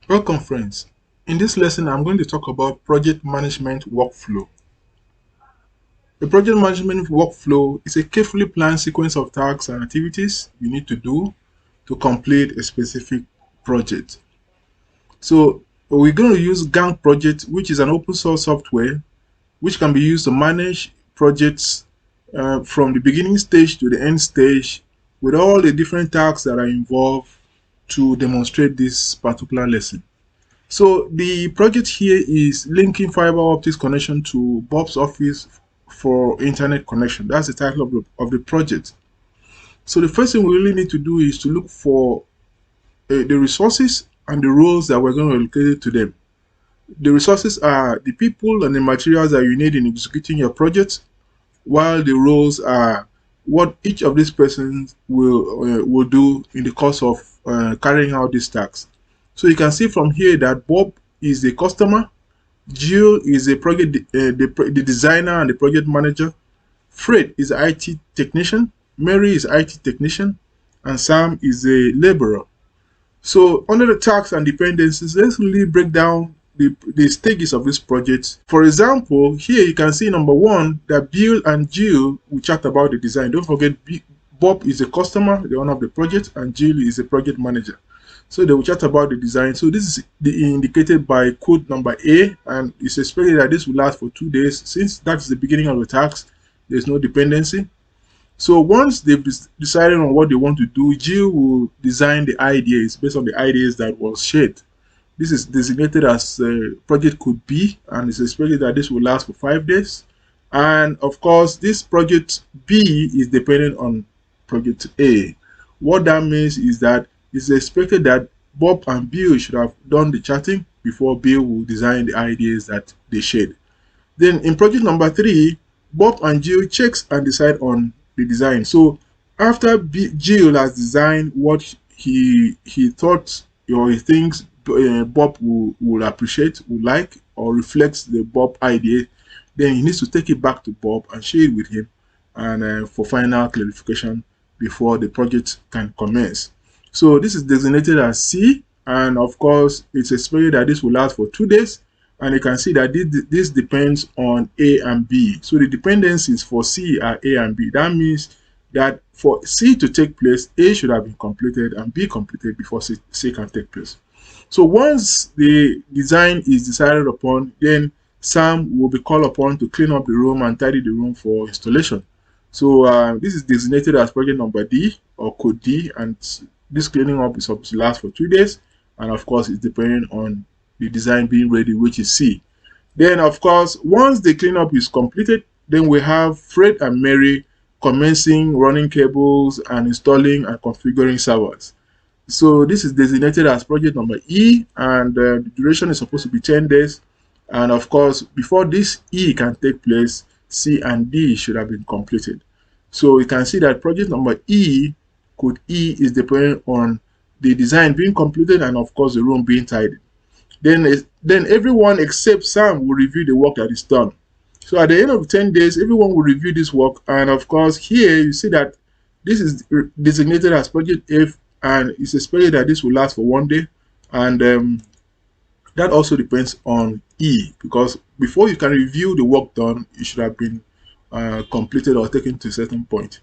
Welcome friends. In this lesson, I'm going to talk about project management workflow. A project management workflow is a carefully planned sequence of tasks and activities you need to do to complete a specific project. So we're going to use GanttProject, which is an open source software which can be used to manage projects from the beginning stage to the end stage with all the different tasks that are involved to demonstrate this particular lesson. So the project here is linking fiber optics connection to Bob's office for internet connection. That's the title of the project. So the first thing we really need to do is to look for the resources and the roles that we're going to allocate to them. The resources are the people and the materials that you need in executing your project, while the roles are what each of these persons will do in the course of carrying out these tasks. So you can see from here that Bob is the customer, Jill is a project the designer and the project manager, Fred is the IT technician, Mary is IT technician, and Sam is a laborer. So under the tasks and dependencies, let's really break down the stages of this project. For example, here you can see number one that Bill and Jill will chat about the design. Don't forget, Bob is the customer, the owner of the project, and Jill is the project manager. So they will chat about the design. So this is indicated by code number A, and it's expected that this will last for 2 days. Since that's the beginning of the task, there's no dependency. So once they've decided on what they want to do, Jill will design the ideas based on the ideas that was shared. This is designated as project code B, and it's expected that this will last for 5 days. And of course, this project B is dependent on project A. What that means is that it's expected that Bob and Bill should have done the chatting before Bill will design the ideas that they shared. Then in project number 3, Bob and Jill checks and decide on the design. So after Jill has designed what he thought or he thinks Bob will appreciate, will like, or reflects the Bob idea, then he needs to take it back to Bob and share it with him, and for final clarification before the project can commence. So this is designated as C, and of course it's expected that this will last for 2 days, and you can see that this depends on A and B. So the dependencies for C are A and B. That means that for C to take place, A should have been completed and B completed before C can take place. So once the design is decided upon, then Sam will be called upon to clean up the room and tidy the room for installation. So this is designated as project number D or code D, and this cleaning up is supposed to last for 2 days, and of course it's depending on the design being ready, which is C. Then of course, once the cleanup is completed, then we have Fred and Mary commencing running cables and installing and configuring servers. So this is designated as project number E, and the duration is supposed to be 10 days. And of course, before this E can take place, C and D should have been completed. So you can see that project number E, code E, is dependent on the design being completed and of course the room being tidied. Then everyone except Sam will review the work that is done. So at the end of 10 days, everyone will review this work, and of course here you see that this is designated as project F, and it's expected that this will last for 1 day, and that also depends on E, because before you can review the work done, it should have been completed or taken to a certain point.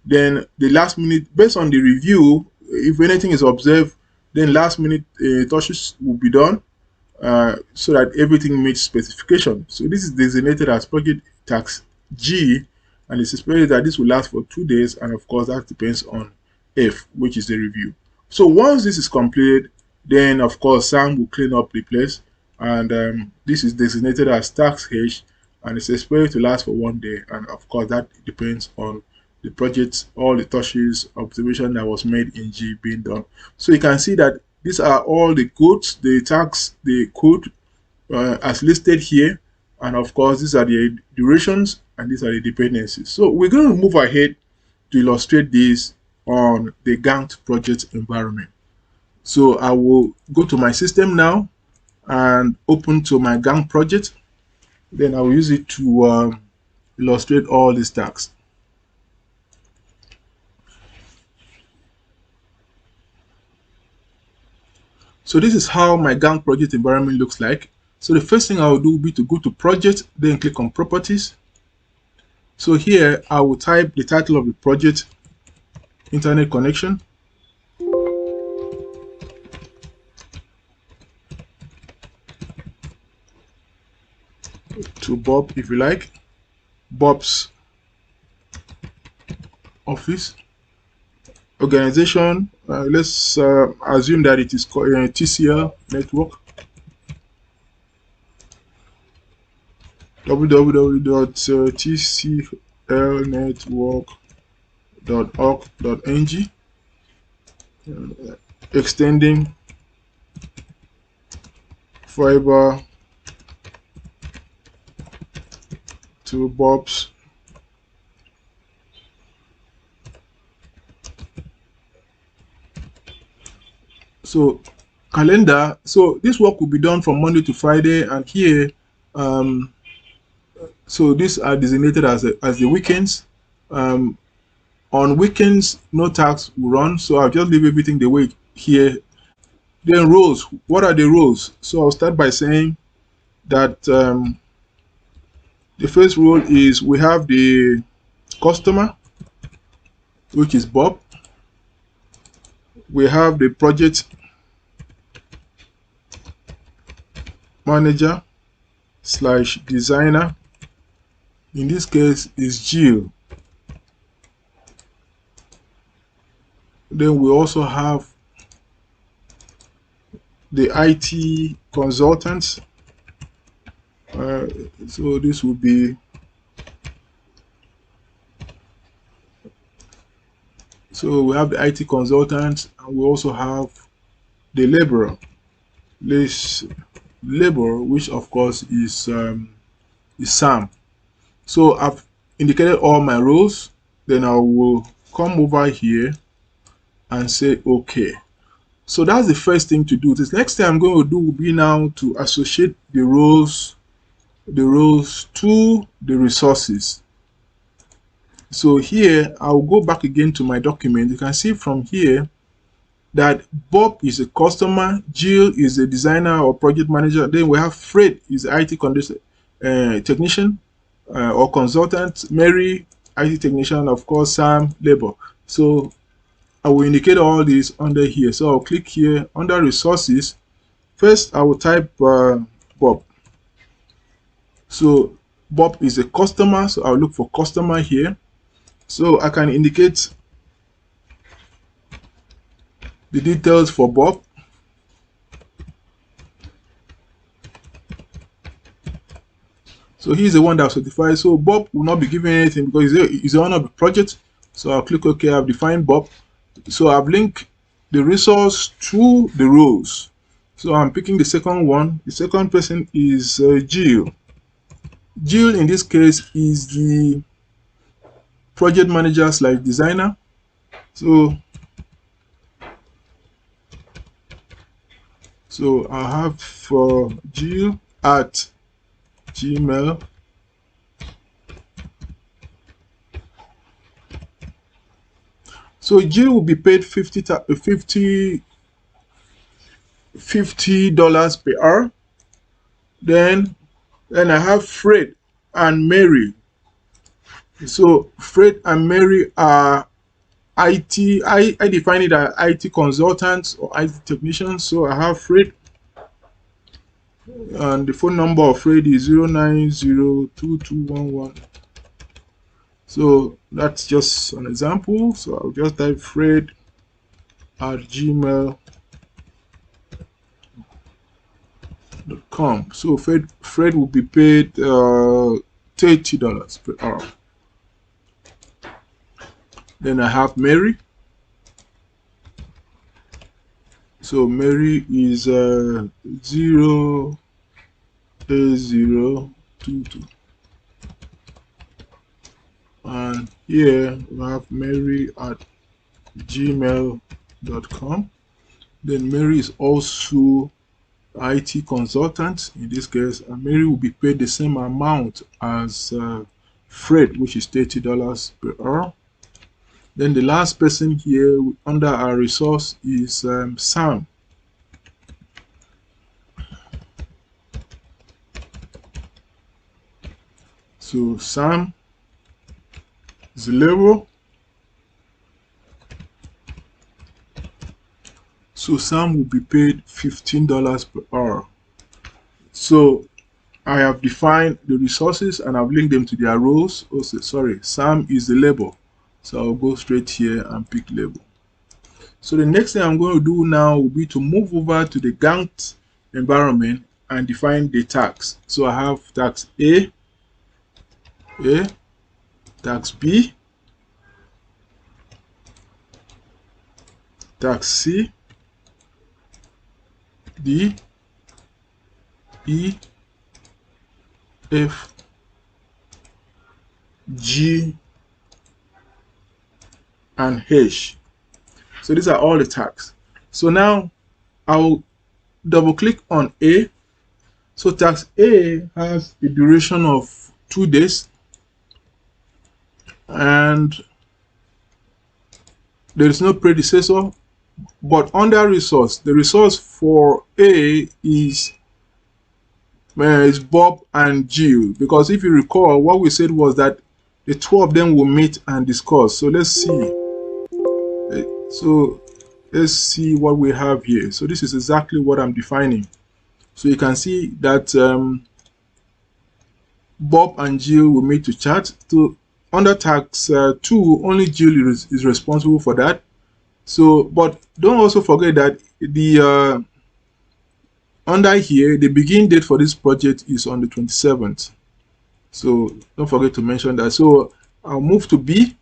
Then the last minute, based on the review, if anything is observed, then last minute touches will be done so that everything meets specification. So this is designated as project task G, and it's expected that this will last for 2 days, and of course that depends on F, which is the review. So once this is completed, then of course Sam will clean up the place, and this is designated as task H, and it's expected to last for 1 day, and of course that depends on the project, all the touches, observation that was made in G being done. So you can see that these are all the codes, the tags, the code as listed here, and of course these are the durations and these are the dependencies. So we're going to move ahead to illustrate this on the Gantt project environment. So I will go to my system now and open to my Gantt project. Then I will use it to illustrate all these tasks. So this is how my Gantt project environment looks like. So the first thing I will do will be to go to project, then click on properties. So here I will type the title of the project, internet connection, to Bob if you like, Bob's office. Organization, let's assume that it is called TCL network, www.tclnetwork.org.ng, extending fiber to Bob's. So calendar, so this work will be done from Monday to Friday, and here so these are designated as the weekends. On weekends no tax will run, so I'll just leave everything the way here. Then roles, what are the roles? So I'll start by saying that the first role is we have the customer, which is Bob. We have the project manager slash designer, in this case is Jill. Then we also have the IT consultants. So this will be, so we have the IT consultant, and we also have the laborer, which of course is Sam. So I've indicated all my roles. Then I will come over here and say OK. So that's the first thing to do. This next thing I'm going to do will be now to associate the roles to the resources. So here I'll go back again to my document. You can see from here that Bob is a customer, Jill is a designer or project manager. Then we have Fred is IT technician or consultant, Mary IT technician, of course Sam labor. So I will indicate all these under here. So I'll click here under resources. First I will type Bob. So Bob is a customer, so I'll look for customer here. So I can indicate the details for Bob. So he's the one that certifies. So Bob will not be given anything because he's the owner of the project. So I'll click OK. I've defined Bob. So I've linked the resource to the roles. So I'm picking the second one. The second person is Jill. Jill in this case is the project manager slash designer. So I have for Jill at Gmail. So Jill will be paid $50 per hour. Then I have Fred and Mary. So Fred and Mary are IT. I define it as IT consultants or IT technicians. So I have Fred, and the phone number of Fred is 0902211. So that's just an example. So I'll just type Fred at gmail.com. So Fred will be paid $30 per hour. Then I have Mary. So Mary is 08022. And here we have Mary at gmail.com. Then Mary is also IT consultant in this case, and Mary will be paid the same amount as Fred, which is $30 per hour. Then the last person here under our resource is Sam. So Sam is the label. So Sam will be paid $15 per hour. So I have defined the resources and I've linked them to their roles. Oh, sorry, Sam is the label. So I'll go straight here and pick label. So the next thing I'm going to do now will be to move over to the Gantt environment and define the tags. So I have tags A, tags B, tags C, D, E, F, G, and H. So these are all the tags. So now I'll double click on A. So task A has a duration of 2 days and there is no predecessor, but under resource, the resource for A is Bob and Jill, because if you recall, what we said was that the two of them will meet and discuss. So let's see. So let's see what we have here. So this is exactly what I'm defining. So you can see that Bob and Jill will meet to chat. So under tax 2, only Jill is responsible for that. So, but don't also forget that the under here, the begin date for this project is on the 27th. So don't forget to mention that. So I'll move to B.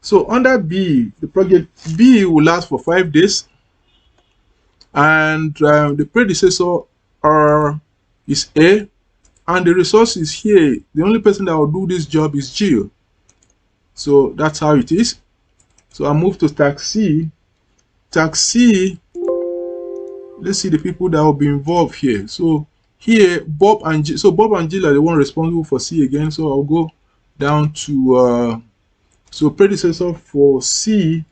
So under B, the project B will last for 5 days. And the predecessor is A. And the resource is here. The only person that will do this job is Jill. So that's how it is. So I move to tax C. Tax C, let's see the people that will be involved here. So here, Bob and Jill. So Bob and Jill are the one responsible for C again. So I'll go down to so predecessor for C.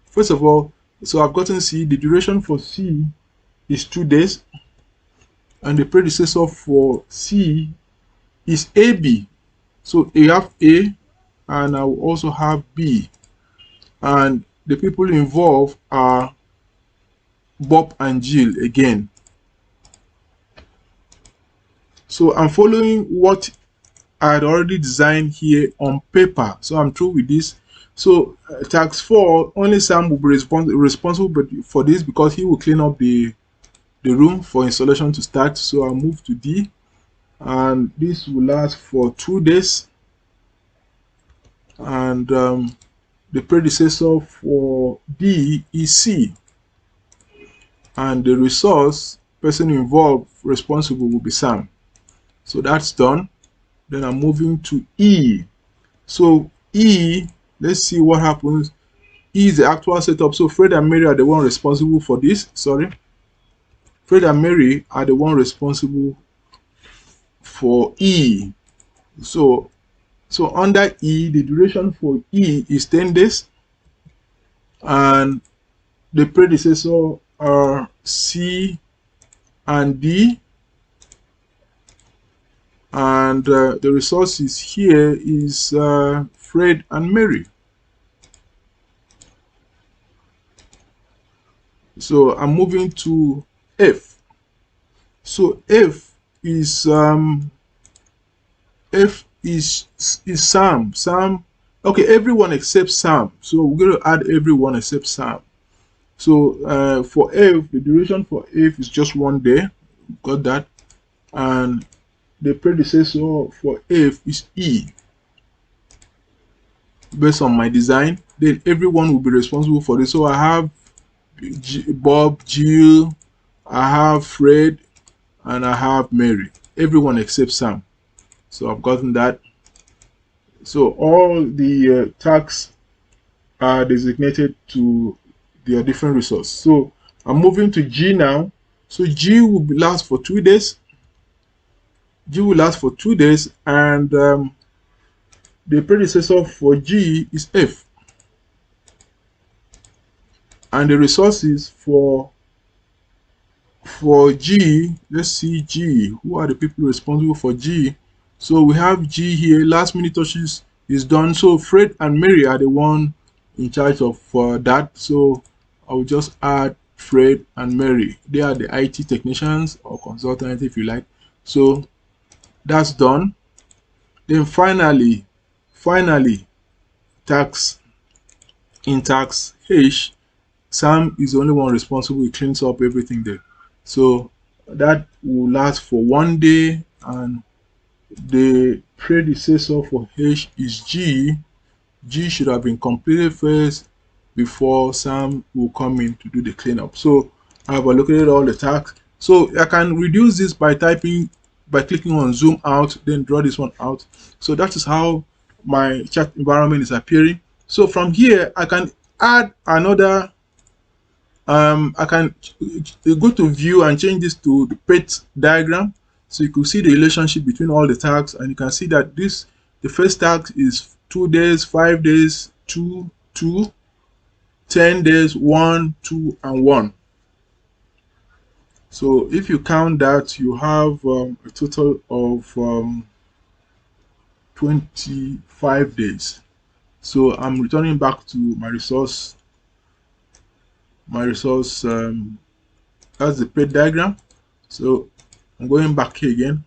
First of all, so I've gotten C. The duration for C is 2 days, and the predecessor for C is AB. So I have A, and I will also have B, and the people involved are Bob and Jill again. So I'm following what I had already designed here on paper. So I'm through with this. So tax 4, only Sam will be responsible for this because he will clean up the room for installation to start. So I'll move to D, and this will last for 2 days. And the predecessor for D is C, and the resource person involved responsible will be Sam. So that's done. Then I'm moving to E. So E, let's see what happens. E is the actual setup. So Fred and Mary are the one responsible for this. Sorry, Fred and Mary are the one responsible for E. So under E, the duration for E is 10 days, and the predecessor are C and D, and the resources here is Fred and Mary. So I'm moving to F. So F is Sam. Okay, everyone except Sam. So we're going to add everyone except Sam. So for F, the duration for F is just 1 day. Got that. And the predecessor for F is E. Based on my design, then everyone will be responsible for this. So I have Bob, Jill, I have Fred, and I have Mary. Everyone except Sam. So I've gotten that. So all the tags are designated to their different resources. So I'm moving to G now. So G will last for 2 days. G will last for 2 days, and the predecessor for G is F. And the resources for G, let's see G. Who are the people responsible for G? So we have G here, last minute touches is done. So Fred and Mary are the one in charge of that. So I will just add Fred and Mary. They are the IT technicians or consultants if you like. So that's done. Then finally, tax in tax H, Sam is the only one responsible. He cleans up everything there. So that will last for 1 day, and the predecessor for H is G. G should have been completed first before Sam will come in to do the cleanup. So I have allocated all the tasks. So I can reduce this by clicking on zoom out, then draw this one out. So that is how my chart environment is appearing. So from here, I can add another. I can go to view and change this to the PERT diagram. So you could see the relationship between all the tags, and you can see that the first tag is 2 days, 5 days, 2, 2, 10 days, 1, 2, and 1. So if you count that, you have a total of 25 days. So I'm returning back to my resource. That's the PERT diagram. So I'm going back here again.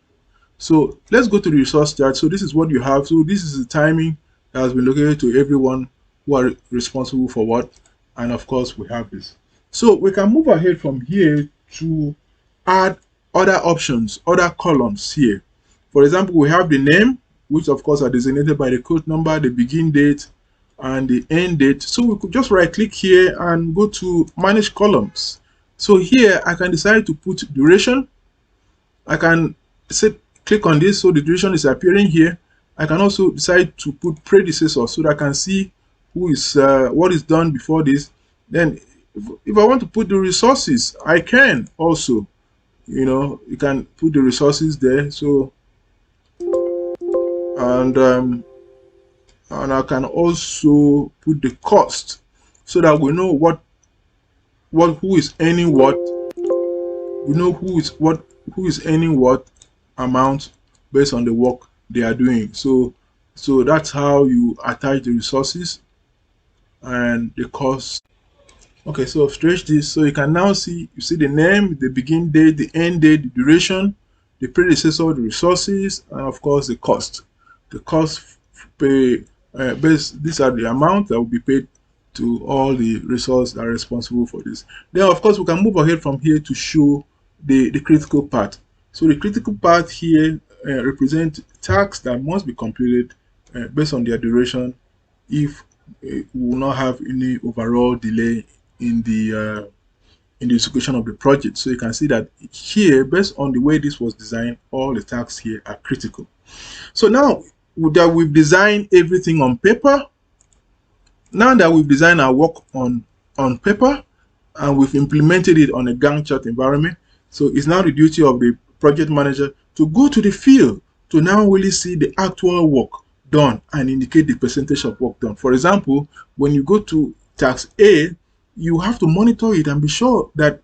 So let's go to the resource chart. So this is what you have. So this is the timing that has been located to everyone who are responsible for what. And of course, we have this. So we can move ahead from here to add other options, other columns here. For example, we have the name, which of course are designated by the code number, the begin date, and the end date. So we could just right click here and go to manage columns. So here I can decide to put duration. I can click on this, so the duration is appearing here. I can also decide to put predecessor so that I can see who is what is done before this. Then if I want to put the resources, I can also, you can put the resources there. So and I can also put the cost so that we know who is earning what. We know who is earning what amount based on the work they are doing. So that's how you attach the resources and the cost. Okay, so I've stretched this, so you can now see the name, the begin date, the end date, the duration, the predecessor, the resources, and of course the cost. The cost pay these are the amount that will be paid to all the resources that are responsible for this. Then of course we can move ahead from here to show the critical part. So the critical part here represent tasks that must be completed based on their duration if we will not have any overall delay in the execution of the project. So you can see that here, based on the way this was designed, all the tasks here are critical. So now that we've designed everything on paper, now that we've designed our work on paper and we've implemented it on a Gantt chart environment, so it's now the duty of the project manager to go to the field to now really see the actual work done and indicate the percentage of work done. For example, when you go to task A, you have to monitor it and be sure that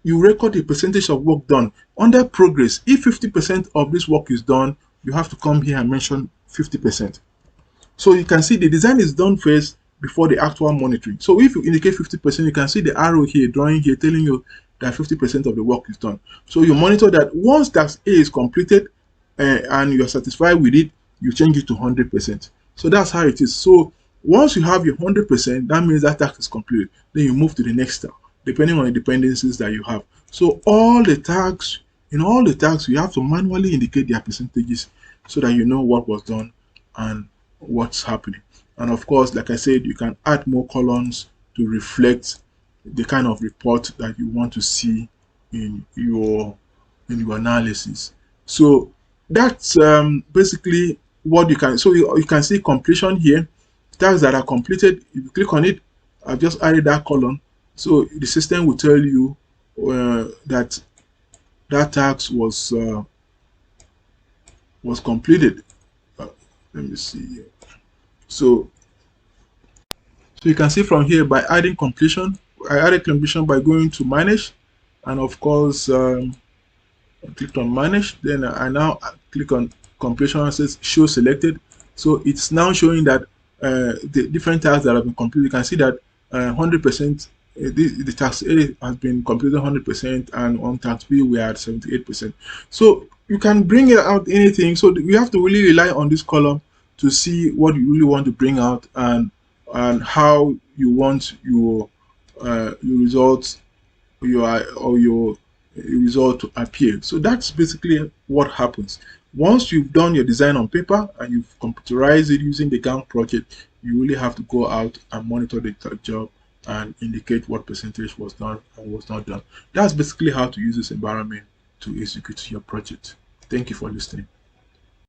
you record the percentage of work done. Under progress, if 50% of this work is done, you have to come here and mention 50%. So you can see the design is done first before the actual monitoring. So if you indicate 50%, you can see the arrow here, drawing here, telling you that 50% of the work is done. So you monitor that. Once task A is completed and you are satisfied with it, you change it to 100%. So that's how it is. So once you have your 100%, that means that task is completed. Then you move to the next step, depending on the dependencies that you have. So all the tags, in all the tags, you have to manually indicate their percentages so that you know what was done and what's happening. And of course, like I said, you can add more columns to reflect the kind of report that you want to see in your analysis. So that's basically what you can. So you can see completion here, tasks that are completed. If you click on it, I've just added that column. So the system will tell you that task was completed. Let me see. So you can see from here by adding completion. I added completion by going to manage, and of course I clicked on manage. Then I now click on completion says show selected. So it's now showing that the different tasks that have been completed. You can see that 100%, the task A has been completed 100%, and on task B we are at 78%. So you can bring out anything. So you have to really rely on this column to see what you really want to bring out, and how you want your results, your result to appear. So that's basically what happens. Once you've done your design on paper and you've computerized it using the Gantt project, you really have to go out and monitor the job and indicate what percentage was done and was not done. That's basically how to use this environment to execute your project. Thank you for listening.